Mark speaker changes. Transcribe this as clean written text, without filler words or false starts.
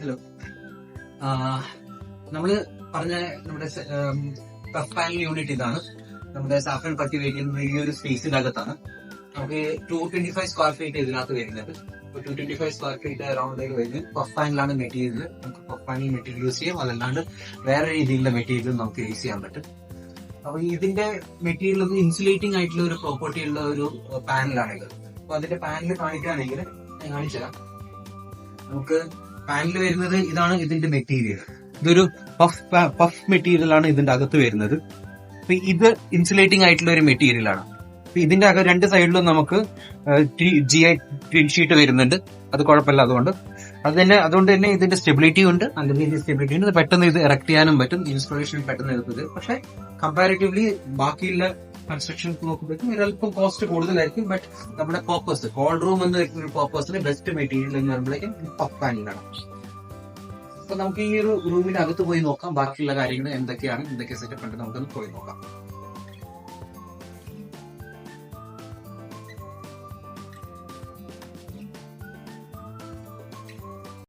Speaker 1: Hello. നമ്മള് പറഞ്ഞ നമ്മുടെ ടഫ് പാനൽ യൂണിറ്റ് ഇതാണ്. നമ്മുടെ സാഫ്രൻ പട്ടി വയ്ക്കുന്ന ഈ ഒരു സ്പേസിന്റെ അകത്താണ്. നമുക്ക് 225 സ്ക്വയർ ഫീറ്റ് ഇതിനകത്ത് വരുന്നത്. 225 സ്ക്വയർ ഫീറ്റ് അറൌണ്ടിലേക്ക് വരുന്നത് പഫ് പാനലാണ് മെറ്റീരിയൽ. നമുക്ക് പഫ് പാനൽ മെറ്റീരിയൽ യൂസ് ചെയ്യാം, അതല്ലാണ്ട് വേറെ രീതിയിലുള്ള മെറ്റീരിയൽ നമുക്ക് യൂസ് ചെയ്യാൻ പറ്റും. അപ്പൊ ഇതിന്റെ മെറ്റീരിയൽ ഒന്ന് ഇൻസുലേറ്റിംഗ് ആയിട്ടുള്ള ഒരു പ്രോപ്പർട്ടി ഉള്ള ഒരു പാനലാണിത്. അപ്പൊ അതിന്റെ പാനൽ കാണിക്കുകയാണെങ്കിൽ ഞാൻ കാണിച്ചുതരാം. നമുക്ക് പാനൽ വരുന്നത് ഇതാണ്. ഇതിന്റെ മെറ്റീരിയൽ ഇതൊരു പഫ് മെറ്റീരിയൽ ആണ് ഇതിന്റെ അകത്ത് വരുന്നത്. അപ്പൊ ഇത് ഇൻസുലേറ്റിംഗ് ആയിട്ടുള്ള ഒരു മെറ്റീരിയൽ ആണ്. അപ്പൊ ഇതിന്റെ രണ്ട് സൈഡിലും നമുക്ക് GI ടിൻ ഷീറ്റ് വരുന്നുണ്ട്. അത് കുഴപ്പമില്ല. അതുകൊണ്ട് തന്നെ ഇതിന്റെ സ്റ്റെബിലിറ്റി ഉണ്ട്, നല്ല രീതിയിൽ സ്റ്റെബിലിറ്റി ഉണ്ട്. പെട്ടെന്ന് ഇത് ഇറക്ട് ചെയ്യാനും പറ്റും, ഇൻസ്റ്റലേഷൻ പെട്ടെന്ന് എടുത്തത്. പക്ഷെ കമ്പാരിറ്റീവ്ലി ബാക്കിയുള്ള കൺസ്ട്രക്ഷൻ നോക്കുമ്പോഴേക്കും ഒരല്പം കോസ്റ്റ് കൂടുതലായിരിക്കും. ബട്ട് നമ്മുടെ പർപ്പസ്, കോൾഡ് റൂം എന്ന് വെക്കുന്ന ഒരു പർപ്പസിന് ബെസ്റ്റ് മെറ്റീരിയൽ എന്ന് പറയുമ്പോഴേക്കും പഫ് പാനലാണ്. അപ്പൊ നമുക്ക് ഈ ഒരു റൂമിന്റെ അകത്ത് പോയി നോക്കാം, ബാക്കിയുള്ള കാര്യങ്ങൾ എന്തൊക്കെ സെറ്റപ്പ് ഉണ്ട് നമുക്കൊന്ന് പോയി നോക്കാം.